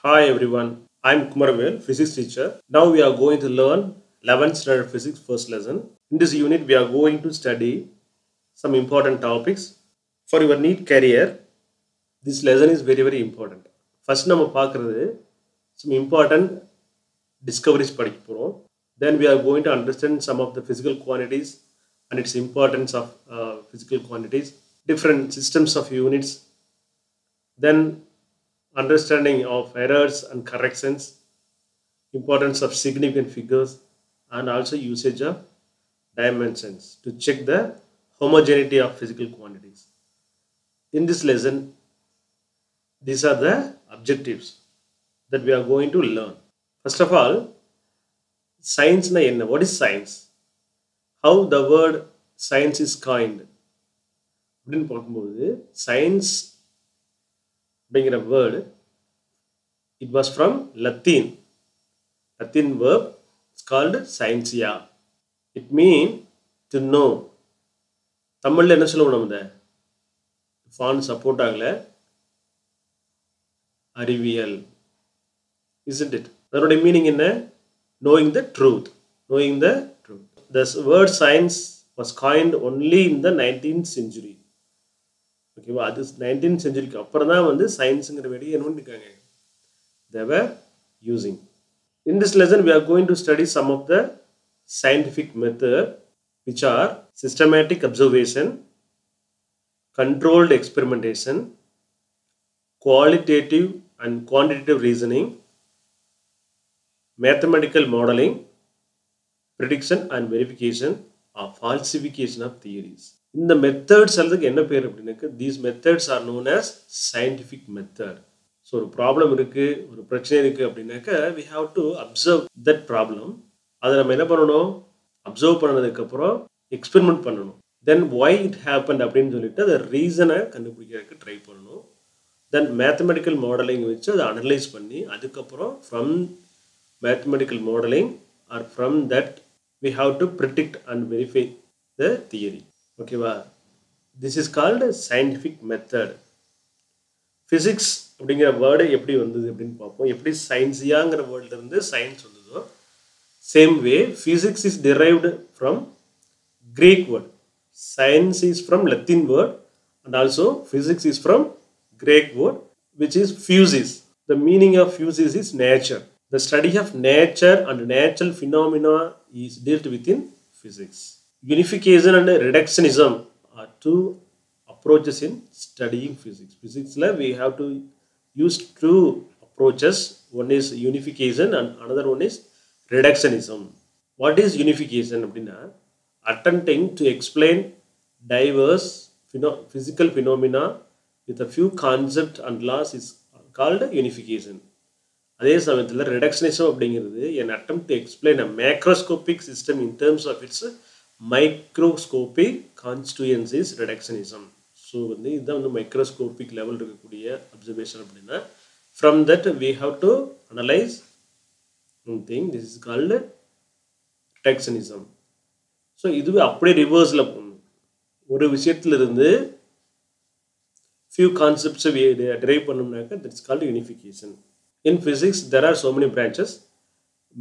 Hi everyone, I'm Kumarvel, physics teacher. Now we are going to learn 11th standard physics first lesson. In this unit, we are going to study some important topics for your NEET career. This lesson is very important. First, நம்ம பார்க்கிறது some important discoveries படிக்க போறோம். Then we are going to understand some of the physical quantities and its importance of physical quantities, different systems of units, then understanding of errors and corrections, importance of significant figures, and also usage of dimensions to check the homogeneity of physical quantities. In this lesson, these are the objectives that we are going to learn. First of all, science na enna? What is science? How the word science is coined? அப்படின்னு பார்க்கும்போது science அப்படிங்கிற word it was from Latin verb. It's called scientia. It means to know. தமிழில் என்ன சொல்லுவோம் நம்ம இதை PAN support ஆகலை அறிவியல் isn't it? அதனுடைய மீனிங் என்ன? knowing the truth. The word science was coined only in the 19th century. ஓகேவா? அது 19th centuryக்கு அப்புறம் தான் வந்து சயின்ஸுங்கிற வெளியே என்ன பண்ணிருக்காங்க they were using. In this lesson, we are going to study some of the scientific method which are systematic observation, controlled experimentation, qualitative and quantitative reasoning, mathematical modeling, prediction and verification or falsification of theories. இந்த methods அல்லதுக்கு என்ன பேர் அப்படின்னாக்க these methods are known as scientific method. So ஒரு problem இருக்குது, ஒரு பிரச்சனை இருக்குது அப்படின்னாக்க we have to observe that problem. அதை நம்ம என்ன பண்ணணும்? அப்சர்வ் பண்ணதுக்கப்புறம் எக்ஸ்பெரிமெண்ட் பண்ணணும். தென் why it happened அப்படின்னு சொல்லிட்டு அதை ரீசனை கண்டுபிடிக்கிறதுக்கு ட்ரை பண்ணணும். தென் மேத்தமெட்டிக்கல் மாடலிங் வச்சு அதை அனலைஸ் பண்ணி அதுக்கப்புறம் from mathematical modelling or from that we have to predict and verify the theory. ஓகேவா? This is called scientific method. Physics அப்படிங்கிற வேர்டு எப்படி வந்தது அப்படின்னு பார்ப்போம். எப்படி சயின்ஸியாங்கிற வேர்ட்லேருந்து சயின்ஸ் வந்ததோ same way physics is derived from Greek word. Science is from Latin word and also physics is from Greek word which is physis. The meaning of physis is nature. The study of nature and natural phenomena is dealt with in physics. Unification and reductionism are two approaches in studying physics. Physics we have to use two approaches. One is unification and another one is reductionism. What is unification? அப்படின்னா attempting to explain diverse physical phenomena with a few concepts and laws is called unification. அதே சமயத்தில் reductionism அப்படிங்கிறது an attempt to explain a macroscopic system in terms of its microscopic constituencies reductionism. So வந்து இதுதான் வந்து microscopic level இருக்கக்கூடிய observation அப்படின்னா from that we have to analyse thing. This is called reductionism. So இதுவே அப்படியே ரிவர்ஸில் போகணும். ஒரு விஷயத்திலிருந்து ஃபியூ கான்செப்ட்ஸை டெரைவ் பண்ணோம்னாக்கா that's called unification. In physics there are so many branches.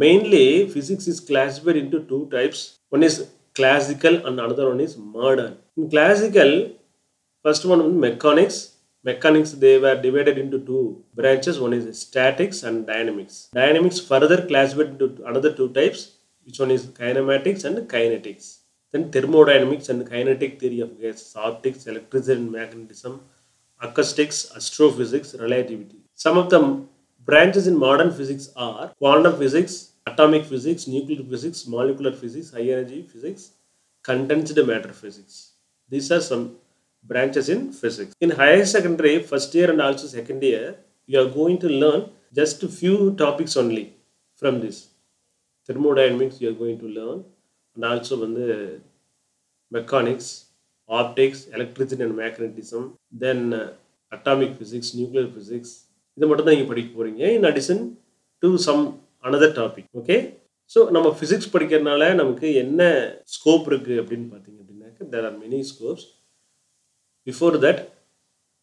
Mainly physics is classified into two types. One is classical and another one is modern. In classical, first one mechanics. Mechanics, they were divided into two branches. One is statics and dynamics. Dynamics further classified into another two types, which one is kinematics and kinetics. Then thermodynamics and kinetic theory of gases, optics, electricity and magnetism, acoustics, astrophysics, relativity. Some of the branches in modern physics are quantum physics, atomic physics, nuclear physics, molecular physics, high energy physics, condensed matter physics. These are some branches in physics. In higher secondary, first year and also second year, you are going to learn just a few topics only from this. Thermodynamics you are going to learn, and also mechanics, optics, electricity and magnetism, then atomic physics, nuclear physics. இது மட்டும் தான் நீங்கள் படிக்க போகிறீங்க. In addition to some another topic. Okay, so நம்ம physics படிக்கிறதுனால நமக்கு என்ன ஸ்கோப் இருக்குது அப்படின்னு பார்த்தீங்க அப்படின்னாக்க there are many scopes. Before that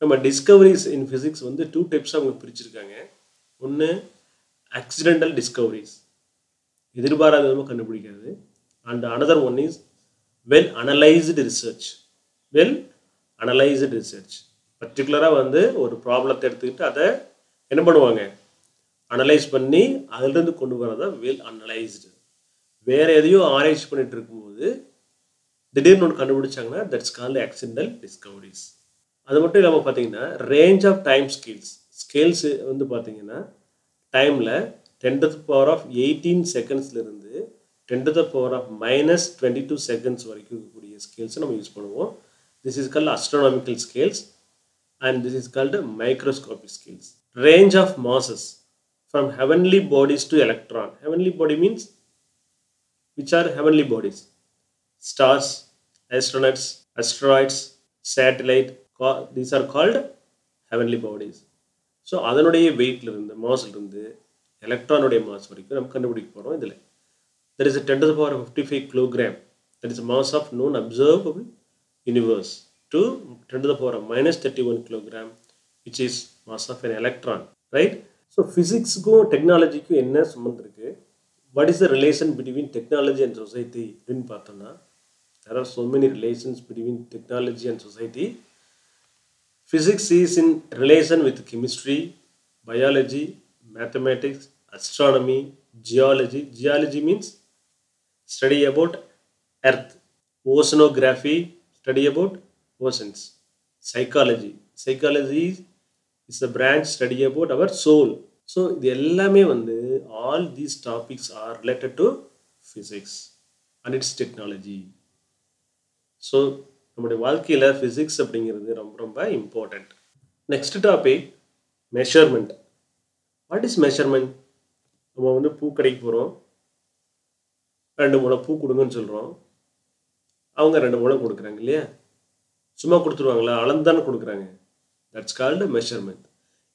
நம்ம டிஸ்கவரிஸ் இன் ஃபிசிக்ஸ் வந்து டூ டைப்ஸாக அவங்க பிரிச்சிருக்காங்க. ஒன்று ஆக்சிடென்டல் டிஸ்கவரிஸ், எதிர்பாராத விதமாக கண்டுபிடிக்கிறது. And another one is well analysed research. Well analysed research பர்டிகுலராக வந்து ஒரு ப்ராப்ளத்தை எடுத்துக்கிட்டு அதை என்ன பண்ணுவாங்க, அனலைஸ் பண்ணி அதிலிருந்து கொண்டு வரதா வெல் அனலைஸ்டு. வேறு எதையோ ஆராய்ச்சி பண்ணிட்டு இருக்கும்போது திடீர்னு ஒன்று கண்டுபிடிச்சாங்கன்னா தட்ஸ் கால்டு ஆக்சிடென்டல் டிஸ்கவரிஸ். அது மட்டும் இல்லாமல் பார்த்தீங்கன்னா ரேஞ்ச் ஆஃப் டைம் ஸ்கேல்ஸ் வந்து பார்த்தீங்கன்னா டைமில் 10⁻18 செகண்ட்ஸ்லேருந்து 10⁻−22 செகண்ட்ஸ் வரைக்கும் இருக்கக்கூடிய ஸ்கேல்ஸை நம்ம யூஸ் பண்ணுவோம். This is called astronomical scales and this is called microscopic scales. Range of masses from heavenly bodies to electron. Heavenly body means which are heavenly bodies, stars, astronauts, asteroids, satellite, these are called heavenly bodies. So அதனுடைய வெயிட்லேருந்து மாஸ்லேருந்து எலக்ட்ரானுடைய mass வரைக்கும் நம்ம கண்டுபிடிக்க போகிறோம். இதில் there is a 10⁻55 kilogram, that is the mass of known observable universe, to 10⁻−31 kilogram which is mass of an electron, right? So ஃபிசிக்ஸுக்கும் டெக்னாலஜிக்கும் என்ன சம்மந்தம் இருக்குது, what is the relation between technology and society அப்படின்னு பார்த்தோம்னா there are so many relations between technology and society. Physics is in relation with chemistry, biology, mathematics, astronomy, geology. Geology means study about earth. Oceanography, study about oceans. Psychology is the branch study about our soul. So இது எல்லாமே வந்து all these topics are related to physics and its technology. So நம்முடைய வாழ்க்கையில் physics அப்படிங்கிறது ரொம்ப ரொம்ப important. Next topic measurement. What is measurement? நம்ம வந்து பூ கடைக்கு போகிறோம், 2 முழம் பூ கொடுங்கன்னு சொல்கிறோம், அவங்க 2 முழம் கொடுக்குறாங்க இல்லையா, சும்மா கொடுத்துருவாங்களா, அளந்தானே கொடுக்குறாங்க. That's called measurement.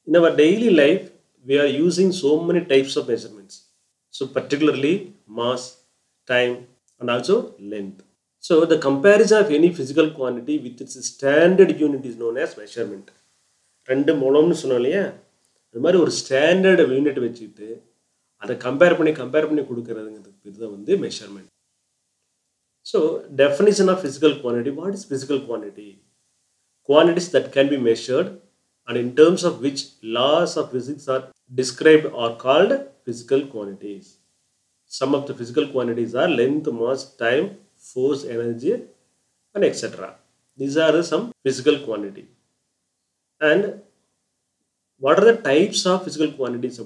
In our daily life we are using so many types of measurements, so particularly mass, time and also length. So the comparison of any physical quantity with its standard unit is known as measurement. 2 முழம்னு சொன்னோம் இல்லையா, அது மாதிரி ஒரு standard unit வச்சுக்கிட்டு அதை compare பண்ணி கொடுக்கறதுங்கிறதுக்கு பேர் தான் வந்து measurement. So definition of physical quantity. What is physical quantity? Quantities that can be measured and in terms of which laws of physics are described are called physical quantities. Some of the physical quantities are length, mass, time, force, energy and etc. These are some physical quantity. And what are the types of physical quantities?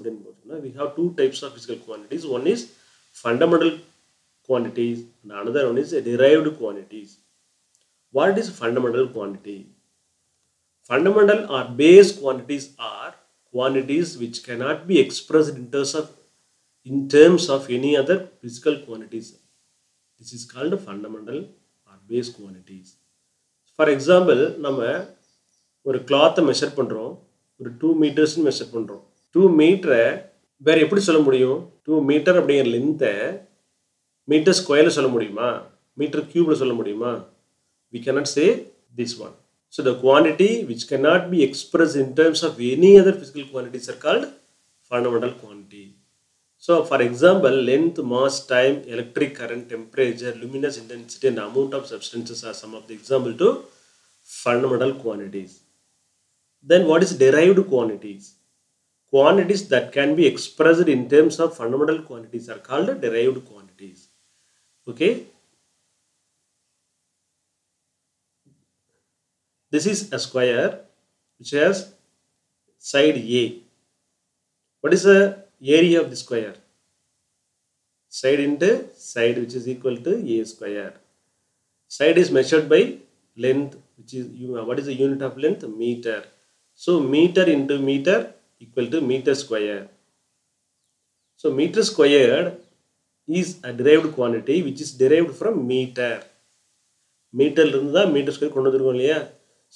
We have 2 types of physical quantities. One is fundamental quantities and another one is derived quantities. What is fundamental quantity? Fundamental or base quantities are quantities which cannot be expressed in terms of any other physical quantities. This is called fundamental or base quantities. For example, நம்ம ஒரு கிளாத்தை measure பண்ணுறோம், ஒரு 2 மீட்டர்ஸ்னு measure பண்ணுறோம். 2 மீட்டரை வேறு எப்படி சொல்ல முடியும்? 2 மீட்டர் அப்படிங்கிற லென்த்தை மீட்டர் ஸ்கொயரில் சொல்ல முடியுமா, மீட்டர் கியூபில் சொல்ல முடியுமா? We cannot say this one. So the quantity which cannot be expressed in terms of any other physical quantities are called fundamental quantity. So for example, length, mass, time, electric current, temperature, luminous intensity and amount of substances are some of the example to fundamental quantities. Then what is derived quantities? Quantities that can be expressed in terms of fundamental quantities are called derived quantities. Okay. This is a square which has side A. What is the area of the square? Side into side, which is equal to A square. Side is measured by length, which is what is the unit of length? Meter. So meter into meter equal to meter square. So meter squared is a derived quantity which is derived from meter. Meter இருந்து தான் metre square கொண்டு வந்துருக்கோம் இல்லையா.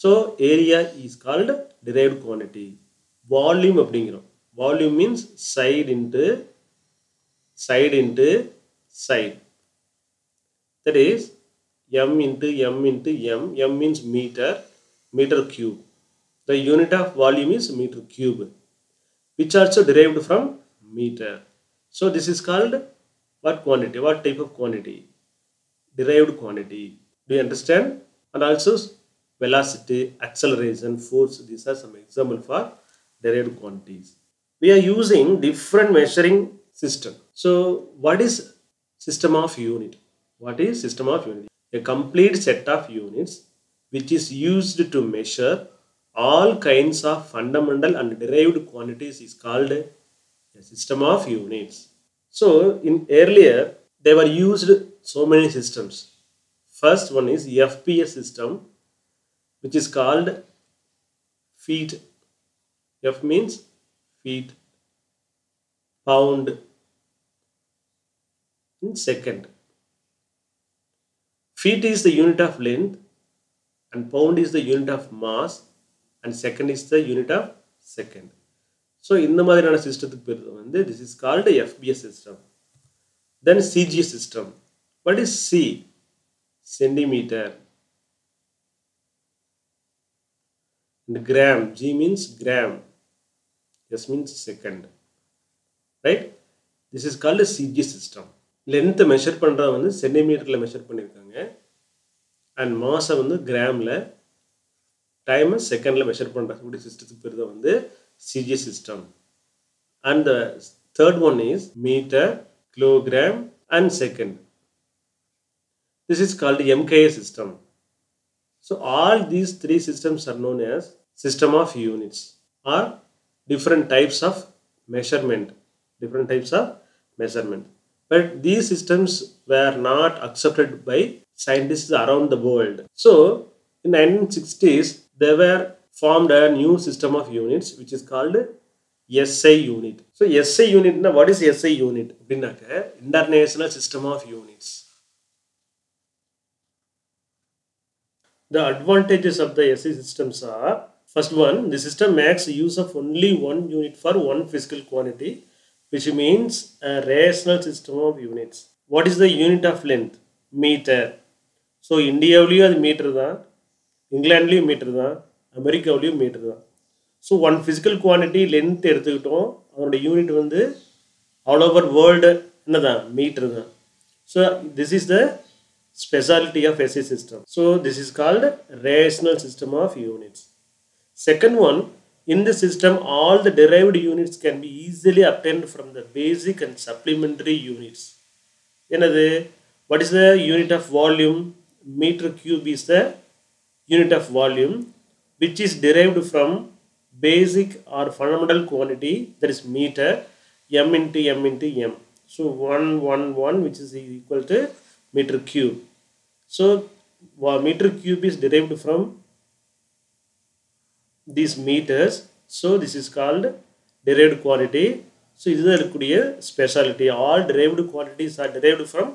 So area is called derived quantity. Volume அப்படிங்கிறோம். Volume means side into side. That is m into m into m. M means meter cube. The unit of volume is meter cube. which also derived from meter. So this is called what quantity? What type of quantity? Derived quantity. Do you understand? And also velocity, acceleration, force. These are some example for derived quantities. We are using different measuring system. So what is system of unit? What is system of unit? A complete set of units which is used to measure all kinds of fundamental and derived quantities is called a system of units. So in earlier they were used so many systems. First one is FPS system, which is called feet. F means feet, pound in second. Feet is the unit of length and pound is the unit of mass and second is the unit of second. So இந்த மாதிரியான சிஸ்டத்துக்கு பேர் வந்து this is called FBS system. Then CG system. What is C? Centimeter. And gram. G means gram. S means second. Right? This is called a CG system. Length measure பண்றது வந்து சென்டிமீட்டர்ல measure பண்ணிருக்காங்க and mass வந்து கிராம்ல time secondல measure பண்ற சிஸ்டத்துக்கு பேர் தான் வந்து CG system. And the third one is meter, kilogram and second. This is called MKS system. So all these three systems are known as system of units or different types of measurement. Different types of measurement. But these systems were not accepted by scientists around the world. So in 1960s, they were formed a new system of units which is called SI unit. So SI unit, what is SI unit? International System of Units. The advantages of the SI systems are, first one, the system makes use of only one unit for one physical quantity, which means a rational system of units. What is the unit of length? Meter. So India is meter, England is meter, America is meter. So one physical quantity length எடுத்துக்கிட்டோம் அதோட unit வந்து all over world என்னதான் metre தான். So this is the specialty of SI system. So this is called rational system of units. Second one, in the system all the derived units can be easily obtained from the basic and supplementary units. என்னது? What is the unit of volume? Meter cube is the unit of volume which is derived from basic or fundamental quantity, that is meter, m into m into m. So 1 which is equal to meter cube. So meter cube is derived from these meters. So this is called derived quantity. So this is a specialty. All derived quantities are derived from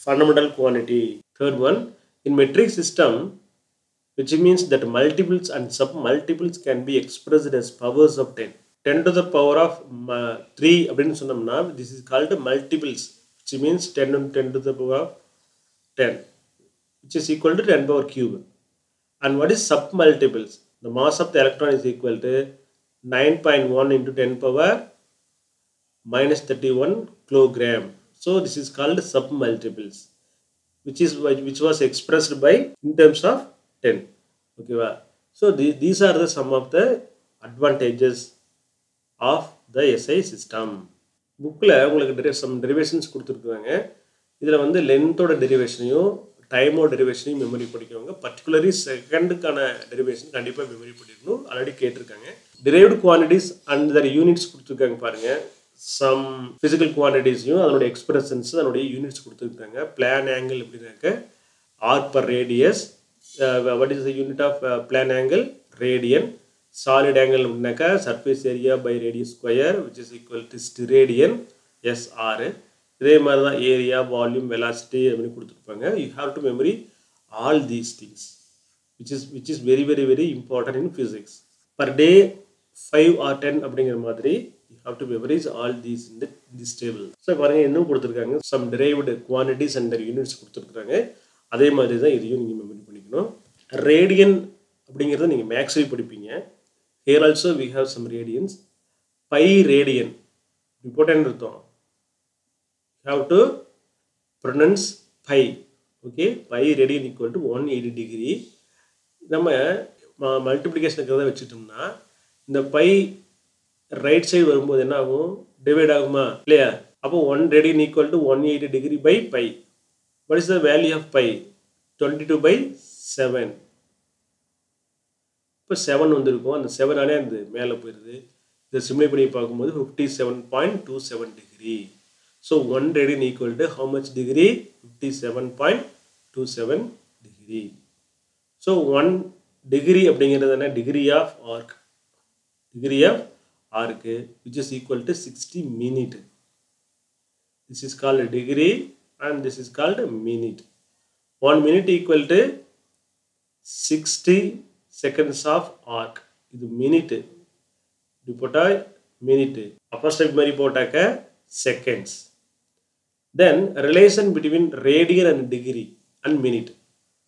fundamental quantity. Third one, in metric system, which means that multiples and submultiples can be expressed as powers of 10. 10 to the power of 3 அப்படின்னு சொன்னோம்னா this is called multiples, which means 10 and 10 to the power of 10, which is equal to 10 power cube. And what is submultiples? The mass of the electron is equal to 9.1 into 10 power minus 31 kilogram. So this is called submultiples, which was expressed by in terms of 10. Okay, so these are the some of the advantages of the SI system. Bookல உங்களுக்கு some derivations கொடுத்திருக்காங்க. இதுல வந்து length ஓட derivation-ஐயும் time ஓட derivation-ஐயும் memory படிக்கவங்க particularly second-க்கான derivation கண்டிப்பா memory படிக்கணும். Already கேட்டிருக்காங்க. Derived quantities and their units கொடுத்திருக்காங்க பாருங்க. Some physical quantities-யும் அதனுடைய expressions அதனுடைய units கொடுத்திருக்காங்க. Plan angle எப்படினாக்க arc per radius. What is the unit of plane angle? Radian. Solid angle surface area by radius square, which is equal to radian, SR. இதே மாதிரி தான் area, volume, velocity அப்படி கொடுத்துருப்பாங்க. You have to memory all these things, which is very very very important in physics. Per day 5 or 10 அப்படிங்கிற மாதிரி you have to memorize all these in this table. So பாருங்க இன்னும் கொடுத்துருக்காங்க some derived quantities and their units கொடுத்துருக்காங்க. அதே மாதிரி தான் இதையும் நீங்கள் மெமரி பண்ணிக்கணும். ரேடியன் அப்படிங்கிறத நீங்கள் மேக்ஸ்லேயும் படிப்பீங்க. Here also we have some radians. pi radian. Important அர்த்தம். Have to pronounce pi. Okay, pi radian equal to 180 degree. நம்ம மல்டிப்ளிகேஷன் இருக்கிறத வச்சுட்டோம்னா இந்த பை ரைட் சைடு வரும்போது என்ன ஆகும், டிவைட் ஆகுமா இல்லையா? அப்போ 1 radian equal to 180 degree by pi. What is the value of pi? 22/7. இப்போ 7 வந்துருக்கும், அந்த 7 ஆனே அந்த மேலே போயிடுது. இதை சிம்ப்ளை பண்ணி பார்க்கும்போது 57.27 degree. So 1 radian equal to how much degree? 57.27 degree. So 1 degree அப்படிங்கிறது என்ன? Degree of arc. Degree of arc which is equal to 60 minute. This is called a degree and this is called a minute. 1 minute equal to 60 seconds of arc. இது minute. இப்படி போட்டால் minute. அப்போஸ்ட்ரோஃபி மாதிரி போட்டாக்க seconds. Then relation between radian and degree and minute.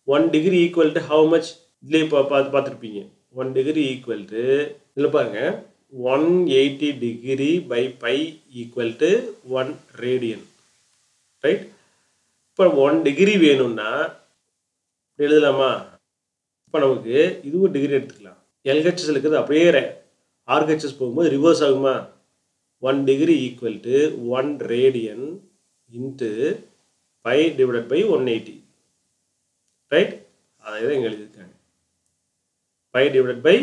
1 degree equal to how much? இதுலேயே பார்த்துருப்பீங்க. 1 degree equal to இதில் பாருங்க 180 degree by pi equal to 1 radian. Right? இப்போ 1 degree வேணும்னா எழுதலாமா? இப்போ நமக்கு இதுவும் டிகிரி எடுத்துக்கலாம். எல்ஹெச்எஸ் இருக்கிறது அப்படியே ஆர்ஹெச்எஸ் போகும்போது ரிவர்ஸ் ஆகுமா? 1 degree equal to 1 radian into pi divided by 180. Right? அதை தான் இங்கே எழுதியிருக்காங்க. pi divided by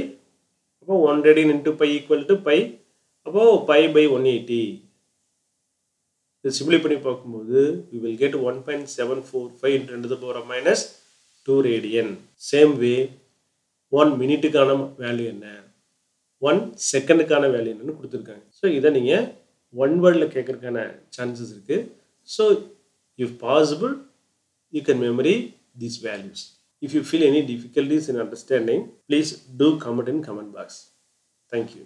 அப்போ 1 radian into pi equal to pi, அப்போ pi by 180. இது சிம்பிளை பண்ணி பார்க்கும்போது we will get 1.745 into 10 to the power of minus 2 radian. Same way 1 மினிட்டுக்கான value என்ன, 1 செகண்டுக்கான வேல்யூ என்னன்னு கொடுத்துருக்காங்க. ஸோ இதை நீங்கள் 1 வேர்டில் கேட்கறதுக்கான சான்சஸ் இருக்குது. So if possible you can memory these values. If you feel any difficulties in understanding, please do comment in comment box. Thank you.